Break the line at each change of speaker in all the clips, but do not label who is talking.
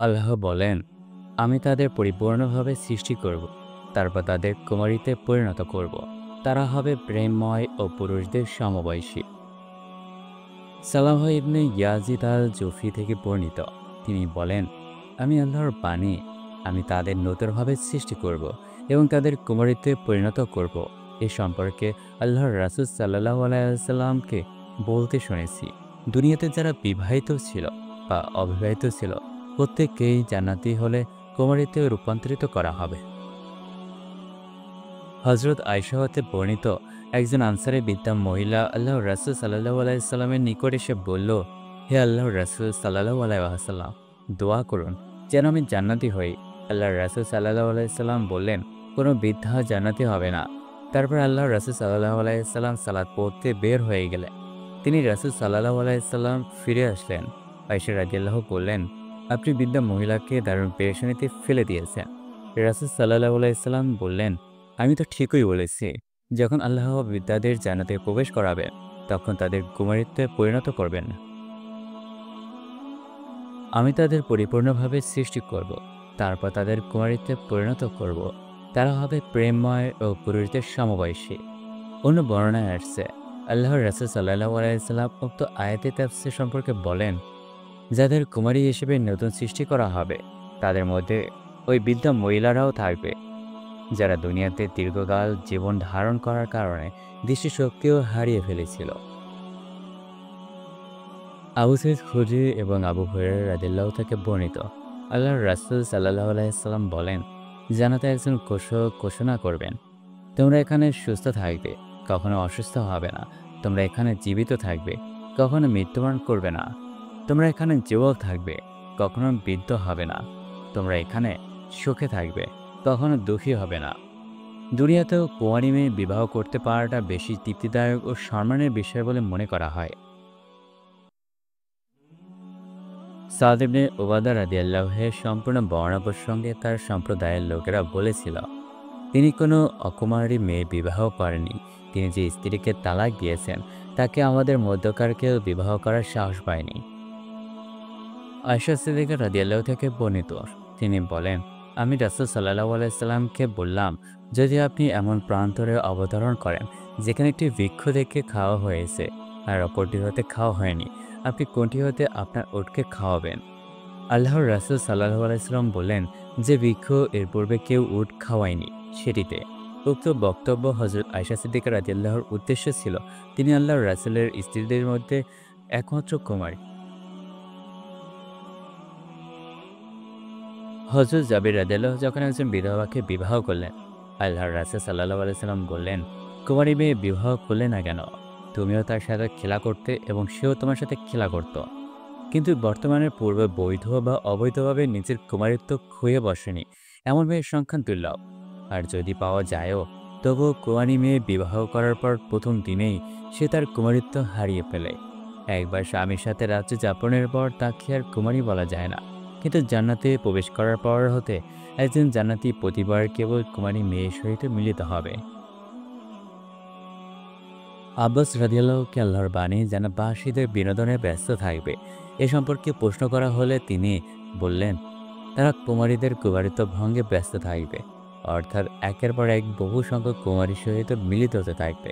আল্লাহ বলেন, আমি তাদের পরিপূর্ণভাবে সৃষ্টি করব, তারপর তাদের কুমারীতে পরিণত করব। তারা হবে প্রেমময় ও পুরুষদের সমবয়সী। সালাহ ইবনে ইয়াজিদ আল জুফি থেকে বর্ণিত, তিনি বলেন, আমি আল্লাহর বাণী, আমি তাদের নতুনভাবে সৃষ্টি করব এবং তাদের কুমারীতে পরিণত করব। এ সম্পর্কে আল্লাহর রাসূল সাল্লাল্লাহু আলাইহি ওয়াসাল্লামকে বলতে শুনেছি, দুনিয়াতে যারা বিবাহিত ছিল বা অবিবাহিত ছিল প্রত্যেককেই জান্নাতি হলে কুমারীতে রূপান্তরিত করা হবে। হজরত আয়েশা হতে বর্ণিত, একজন আনসারী বিদ্যা মহিলা আল্লাহর রাসূল সাল্লাল্লাহু আলাইহি ওয়াসাল্লামের নিকট এসে বলল, হে আল্লাহর রাসূল সাল্লাল্লাহু আলাইহি ওয়াসাল্লাম, দোয়া করুন যেন আমি জান্নাতি হই। আল্লাহর রাসূল সাল্লাল্লাহু আলাইহি ওয়াসাল্লাম বললেন, কোনো বৃদ্ধা জান্নাতি হবে না। তারপর আল্লাহর রাসূল সাল্লাল্লাহু আলাইহি ওয়াসাল্লাম সালাত পড়তে বের হয়ে গেলেন। তিনি রাসূল সাল্লাল্লাহু আলাইহি ওয়াসাল্লাম ফিরে আসলেন। আয়েশা রাদিয়াল্লাহু বললেন, আপনি বৃদ্ধা মহিলাকে দারুণ পেরেশানিতে ফেলে দিয়েছেন। রাসূল সাল্লাল্লাহু আলাইহি ওয়াসাল্লাম বললেন, আমি তো ঠিকই বলেছি। যখন আল্লাহ বিদ্যাদের জান্নাতে প্রবেশ করাবেন, তখন তাদের কুমারীত্বে পরিণত করবেন। আমি তাদের পরিপূর্ণভাবে সৃষ্টি করব, তারপর তাদের কুমারীত্বে পরিণত করব। তারা হবে প্রেমময় ও পুরুষদের সমবয়সী। অন্য বর্ণনায় আসছে, আল্লাহর রাসূল সাল্লাল্লাহু আলাইহি ওয়াসাল্লাম উক্ত আয়াতে তাফসীর সম্পর্কে বলেন, যাদের কুমারী হিসেবে নতুন সৃষ্টি করা হবে, তাদের মধ্যে ওই বৃদ্ধা মহিলারাও থাকবে, যারা দুনিয়াতে দীর্ঘকাল জীবন ধারণ করার কারণে দৃষ্টিশক্তিও হারিয়ে ফেলেছিল। আবু সাঈদ খুদরি এবং আবু হুরায়রা রাদিয়াল্লাহু থেকে বর্ণিত, আল্লাহর রাসূল সাল্লাল্লাহু আলাইহি ওয়াসাল্লাম বলেন, জান্নাতে একজন ঘোষক ঘোষণা করবেন, তোমরা এখানে সুস্থ থাকবে, কখনো অসুস্থ হবে না। তোমরা এখানে জীবিত থাকবে, কখনো মৃত্যুবরণ করবে না। তোমরা এখানে যুবক থাকবে, কখনো বৃদ্ধ হবে না। তোমরা এখানে সুখে থাকবে, কখনো দুঃখী হবে না। দুনিয়াতেও কুঁয়ারি মেয়ে বিবাহ করতে পারাটা বেশি তৃপ্তিদায়ক ও সম্মানের বিষয় বলে মনে করা হয়। সাদ ইবনে উবাদা রাদিয়াল্লাহু সম্পূর্ণ বর্ণনা প্রসঙ্গে তার সম্প্রদায়ের লোকেরা বলেছিল, তিনি কোনো অকুমারী মেয়ে বিবাহ করেননি। তিনি যে স্ত্রীকে তালাক দিয়েছেন, তাকে আমাদের মধ্যকার কেউ বিবাহ করার সাহস পায়নি। আয়েশা সিদ্দিকা রাদিয়াল্লাহু থেকে বর্ণিত, তিনি বলেন, আমি রাসূল সাল্লাল্লাহু আলাইহি সাল্লামকে বললাম, যদি আপনি এমন প্রান্তরে অবতরণ করেন যেখানে একটি বৃক্ষ থেকে খাওয়া হয়েছে আর অপরটি হতে খাওয়া হয়নি, আপনি কোনটি হতে আপনার উটকে খাওয়াবেন? আল্লাহর রাসূল সাল্লাল্লাহু আলাইহি সাল্লাম বললেন, যে বৃক্ষ এর পূর্বে কেউ উট খাওয়ায়নি সেটিতে। উক্ত বক্তব্য হযরত আয়েশা সিদ্দিকা রাদিয়াল্লাহুর উদ্দেশ্য ছিল, তিনি আল্লাহর রাসূলের স্ত্রীদের মধ্যে একমাত্র কুমারী। হযরত জাবির রাদিয়াল্লাহু যখন একজন বিধবাকে বিবাহ করলেন, আল্লাহর রাসূল সাল্লাল্লাহু আলাইহি সাল্লাম বললেন, কুমারী মেয়ে বিবাহ করলে না কেন? তুমিও তার সাথে খেলা করতে এবং সেও তোমার সাথে খেলা করত। কিন্তু বর্তমানে পূর্বে বৈধ বা অবৈধভাবে নিজের কুমারিত্ব খুঁয়ে বসেনি এমন মেয়ের সংখ্যা দুর্লভ। আর যদি পাওয়া যায়ও, তবুও কুমারী মেয়ে বিবাহ করার পর প্রথম দিনেই সে তার কুমারিত্ব হারিয়ে ফেলে। একবার স্বামীর সাথে রাত্রি যাপনের পর তাকে আর কুমারী বলা যায় না। কিন্তু জান্নাতে প্রবেশ করার পর হতে একজন জান্নাতি প্রতিবার কেবল কুমারী মেয়ের সহিত মিলিত হবে। আব্বাস রাদিয়াল্লাহুকে আল্লাহর বাণী জান্নাতবাসীদের বিনোদনে ব্যস্ত থাকবে এ সম্পর্কে প্রশ্ন করা হলে তিনি বললেন, তারা কুমারীদের কুমারিত্ব ভঙ্গে ব্যস্ত থাকবে, অর্থাৎ একের পর এক বহু সংখ্যক কুমারীর সহিত মিলিত হতে থাকবে।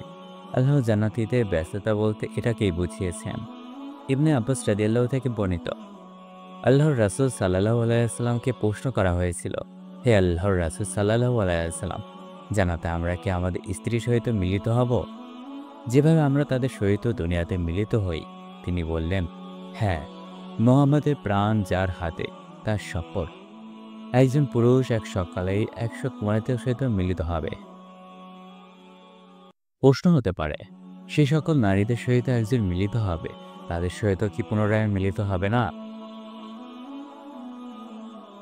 আল্লাহ জান্নাতীদের ব্যস্ততা বলতে এটাকেই বুঝিয়েছেন। ইবনে আব্বাস রাদিয়াল্লাহু থেকে বর্ণিত, আল্লাহর রাসূল সাল্লাল্লাহু আলাইহি ওয়াসাল্লামকে প্রশ্ন করা হয়েছিল, হে আল্লাহর রাসূল সাল্লাল্লাহু আলাইহি ওয়াসাল্লাম, জান্নাতে আমরা কি আমাদের স্ত্রীর সহিত মিলিত হব যেভাবে আমরা তাদের সহিত দুনিয়াতে মিলিত হই? তিনি বললেন, হ্যাঁ, মুহাম্মাদের প্রাণ যার হাতে, তার শপথ, একজন পুরুষ এক সকালেই 100 কুমারীদের সহিত মিলিত হবে। প্রশ্ন হতে পারে, সে সকল নারীদের সহিত একজন মিলিত হবে, তাদের সহিত কি পুনরায় মিলিত হবে না?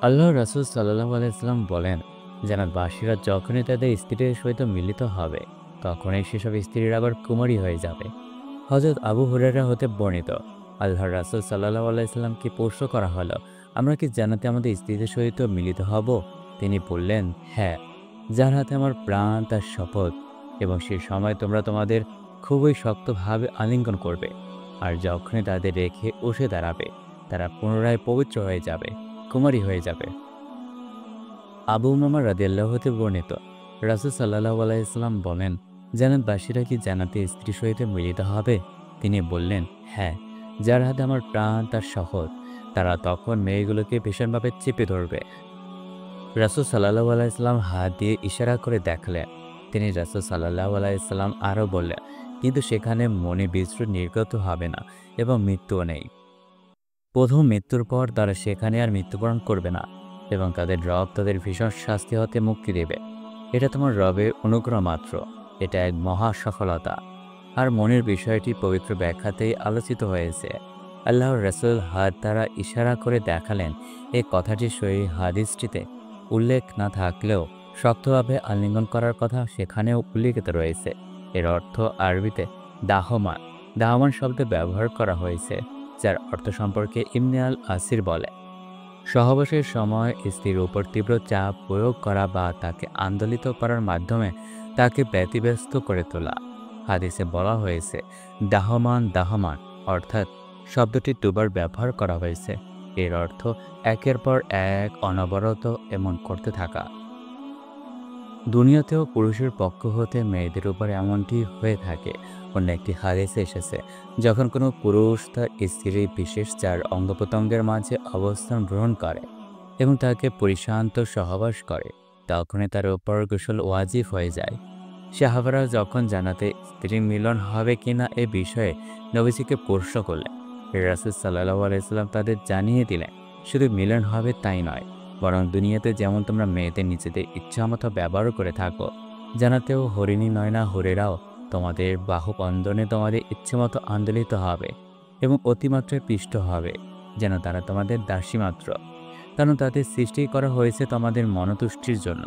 আল্লাহর রাসূল সাল্লাল্লাহু আলাইহি ওয়াসাল্লাম বলেন, জান্নাতবাসীরা যখনই তাদের স্ত্রীর সহিত মিলিত হবে, তখনই সেসব স্ত্রীর আবার কুমারী হয়ে যাবে। হযরত আবু হুরায়রা হতে বর্ণিত, আল্লাহর রাসূল সাল্লাল্লাহু আলাইহি ওয়াসাল্লামকে প্রশ্ন করা হলো, আমরা কি জান্নাতে আমাদের স্ত্রীদের সহিত মিলিত হব? তিনি বললেন, হ্যাঁ, যার হাতে আমার প্রাণ তার শপথ, এবং সে সময় তোমরা তোমাদের খুবই শক্তভাবে আলিঙ্গন করবে, আর যখনই তাদের রেখে উঠে দাঁড়াবে, তারা পুনরায় পবিত্র হয়ে যাবে। কুমারী হয়ে যাবে। আবু উমামা রাদিয়াল্লাহু হতে বর্ণিত, রাসূল সাল্লাল্লাহু আলাইহি ওয়াসাল্লাম বলেন, জান্নাতবাসীরা কি জান্নাতে স্ত্রী সহিত মিলিত হবে? তিনি বললেন, হ্যাঁ, যার হাতে আমার প্রাণ তার শপথ। তারা তখন মেয়েগুলোকে ভীষণভাবে চেপে ধরবে। রাসূল সাল্লাল্লাহু আলাইহি ওয়াসাল্লাম হাত দিয়ে ইশারা করে দেখালেন। তিনি রাসূল সাল্লাল্লাহু আলাইহি ওয়াসাল্লাম আরও বললেন, কিন্তু সেখানে মনে বীজরূপ নির্গত হবে না এবং মৃত্যুও নেই। প্রথম মৃত্যুর পর তারা সেখানে আর মৃত্যুবরণ করবে না এবং তাদের রব তাদের ভীষণ শাস্তি হতে মুক্তি দেবে। এটা তোমার রবের অনুগ্রহ মাত্র। এটা এক মহা সফলতা। আর মনের বিষয়টি পবিত্র ব্যাখ্যাতেই আলোচিত হয়েছে। আল্লাহর রাসূল হাত দ্বারা ইশারা করে দেখালেন। এই কথাটি সহিহ হাদিসটিতে উল্লেখ না থাকলেও শক্তভাবে আলিঙ্গন করার কথা সেখানেও উল্লিখিত রয়েছে। এর অর্থ আরবিতে দাহমান। দাহমান শব্দ ব্যবহার করা হয়েছে, যার অর্থ সম্পর্কে ইবনে আল আসির বলে, সহবাসের সময় স্ত্রীর উপর তীব্র চাপ প্রয়োগ করা বা তাকে আন্দোলিত করার মাধ্যমে তাকে ব্যতিব্যস্ত করে তোলা। হাদিসে বলা হয়েছে দাহমান দাহমান, অর্থাৎ শব্দটি দুবার ব্যবহার করা হয়েছে। এর অর্থ একের পর এক অনবরত এমন করতে থাকা। দুনিয়াতেও পুরুষের পক্ষ হতে মেয়েদের উপর এমনটি হয়ে থাকে। অন্য একটি হাদিসে এসেছে, যখন কোনো পুরুষ তার স্ত্রীর বিশেষ চার অঙ্গপ্রত্যঙ্গের মাঝে অবস্থান গ্রহণ করে এবং তাকে পরিশান্ত সহবাস করে, তখনই তার উপর গোসল ওয়াজিব হয়ে যায়। সাহাবারা যখন জানাতে স্ত্রীর মিলন হবে কিনা এ বিষয়ে নবীজিকে প্রশ্ন করলেন, রাসূল সাল্লাল্লাহু আলাইহি ওয়াসাল্লাম তাদের জানিয়ে দিলেন, শুধু মিলন হবে তাই নয়, বরং দুনিয়াতে যেমন তোমরা মেয়েদের নিজেদের ইচ্ছামতো ব্যবহার করে থাকো, জানাতেও হরিণী নয়না হরেরাও তোমাদের বাহুবন্ধনে তোমাদের ইচ্ছেমতো আন্দোলিত হবে এবং অতিমাত্রায় পিষ্ট হবে, যেন তারা তোমাদের দাসী মাত্র। কারণ তাদের সৃষ্টি করা হয়েছে তোমাদের মনতুষ্টির জন্য।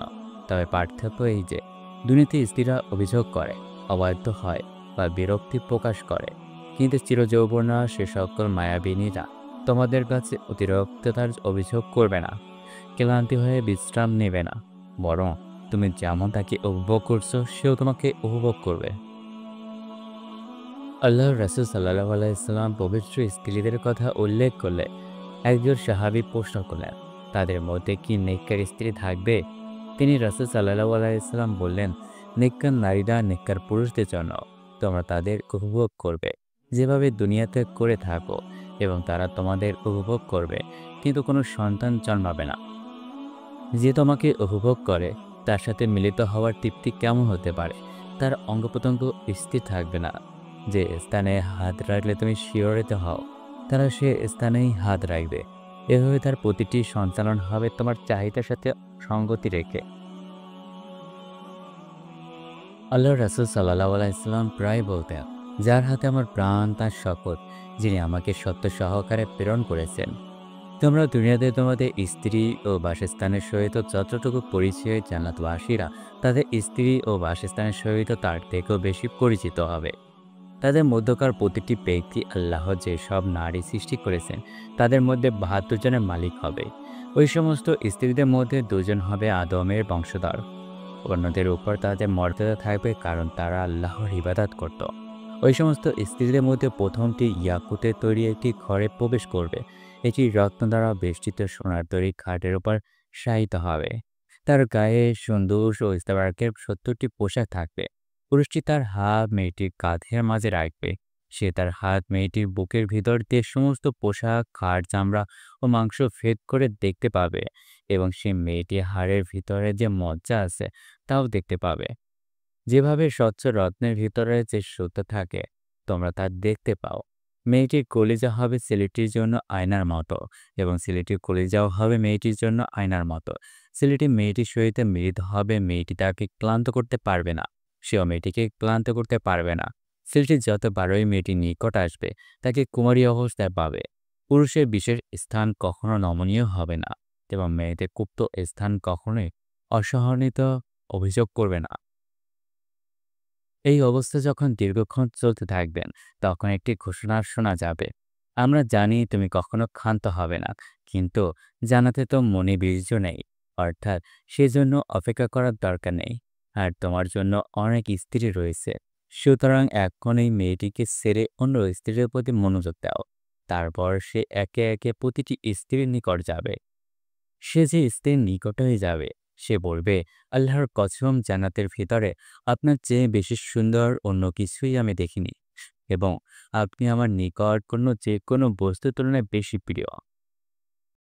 তবে পার্থক্য এই যে, দুনিয়াতে স্ত্রীরা অভিযোগ করে, অবাধ্য হয় বা বিরক্তি প্রকাশ করে, কিন্তু চিরযৌবনা সে সকল মায়াবিনীরা তোমাদের কাছে অতিরিক্ততার অভিযোগ করবে না, ক্লান্তি হয়ে বিশ্রাম নেবে না, বরং তুমি যেমন তাকে উপভোগ করছো সেও তোমাকে উপভোগ করবে। আল্লাহর রাসূল সাল্লাল্লাহু আলাইহি ওয়াসাল্লাম পবিত্র স্ত্রীদের কথা উল্লেখ করলে একজন সাহাবী প্রশ্ন করলেন, তাদের মধ্যে কি নেককার স্ত্রী থাকবে? তিনি রাসূল সাল্লাল্লাহু আলাইহি ওয়াসাল্লাম বললেন, নেককার নারীরা নেককার পুরুষদের জন্য। তোমরা তাদের উপভোগ করবে যেভাবে দুনিয়াতে করে থাকো এবং তারা তোমাদের উপভোগ করবে, কিন্তু কোনো সন্তান জন্মাবে না। যে তোমাকে উপভোগ করে তার সাথে মিলিত হওয়ার তৃপ্তি কেমন হতে পারে? তার অঙ্গপ্রত্যঙ্গ স্থির থাকবে না। যে স্থানে হাত রাখলে তুমি শিহরিত হও, তারা সে স্থানেই হাত রাখবে। এভাবে তার প্রতিটি সঞ্চালন হবে তোমার চাহিদার সাথে সঙ্গতি রেখে। আল্লাহর রাসূল সাল্লাল্লাহু আলাইহি ওয়াসাল্লাম প্রায় বলতেন, যার হাতে আমার প্রাণ তার শপথ, যিনি আমাকে সত্য সহকারে প্রেরণ করেছেন। তোমরা দুনিয়াতে তোমাদের স্ত্রী ও বাসস্থানের সহিত যতটুকু পরিচয়, জান্নাতবাসীরা তাদের স্ত্রী ও বাসস্থানের সহিত তার থেকেও বেশি পরিচিত হবে। তাদের মধ্যকার প্রতিটি ব্যক্তি আল্লাহ যে সব নারী সৃষ্টি করেছেন তাদের মধ্যে ৭২ জনের মালিক হবে। ওই সমস্ত স্ত্রীদের মধ্যে ২ জন হবে আদমের বংশধর। অন্যদের উপর তাদের মর্যাদা থাকবে, কারণ তারা আল্লাহর ইবাদত করত। ওই সমস্ত স্ত্রীদের মধ্যে প্রথমটি ইয়াকুতের তৈরি একটি ঘরে প্রবেশ করবে। এটি রত্ন দ্বারা বেষ্টিত সোনার তৈরি খাটের উপর শায়িত হবে। তার গায়ে সন্দুস ও ইস্তাবরকের ৭০টি পোশাক থাকবে। পুরুষটি তার হাত মেয়েটির কাঁধের মাঝে রাখবে। সে তার হাত মেয়েটির বুকের ভিতর দিয়ে সমস্ত পোশাক, খাট, চামড়া ও মাংস ভেদ করে দেখতে পাবে এবং সে মেয়েটির হাড়ের ভিতরে যে মজ্জা আছে তাও দেখতে পাবে। যেভাবে স্বচ্ছ রত্নের ভিতরে যে সুতা থাকে তোমরা তা দেখতে পাও। মেয়েটির কলিজা হবে ছেলেটির জন্য আয়নার মতো এবং ছেলেটির কলিজাও হবে মেয়েটির জন্য আয়নার মতো। ছেলেটি মেয়েটির সহিত মিলিত হবে, মেয়েটি তাকে ক্লান্ত করতে পারবে না, সেও মেয়েটিকে ক্লান্ত করতে পারবে না। ছেলেটি যতবারই মেয়েটির নিকট আসবে তাকে কুমারী অবস্থায় পাবে। পুরুষের বিশেষ স্থান কখনো নমনীয় হবে না এবং মেয়েদের গুপ্ত স্থান কখনোই অসহনীত অভিযোগ করবে না। এই অবস্থা যখন দীর্ঘক্ষণ চলতে থাকবেন, তখন একটি ঘোষণা শোনা যাবে, আমরা জানি তুমি কখনো ক্ষান্ত হবে না, কিন্তু জানাতে তো মনে বীর্য নেই, অর্থাৎ সেজন্য অপেক্ষা করার দরকার নেই। আর তোমার জন্য অনেক স্ত্রী রয়েছে, সুতরাং এখন এই মেয়েটিকে ছেড়ে অন্য স্ত্রীর প্রতি মনোযোগ দাও। তারপর সে একে একে প্রতিটি স্ত্রীর নিকট যাবে। সে যে স্ত্রীর নিকট হয়ে যাবে, সে বলবে, আল্লাহর কসম, জান্নাতের ভিতরে আপনার চেয়ে বেশি সুন্দর অন্য কিছুই আমি দেখিনি এবং আপনি আমার নিকট যে কোনো বস্তুর তুলনায় বেশি প্রিয়।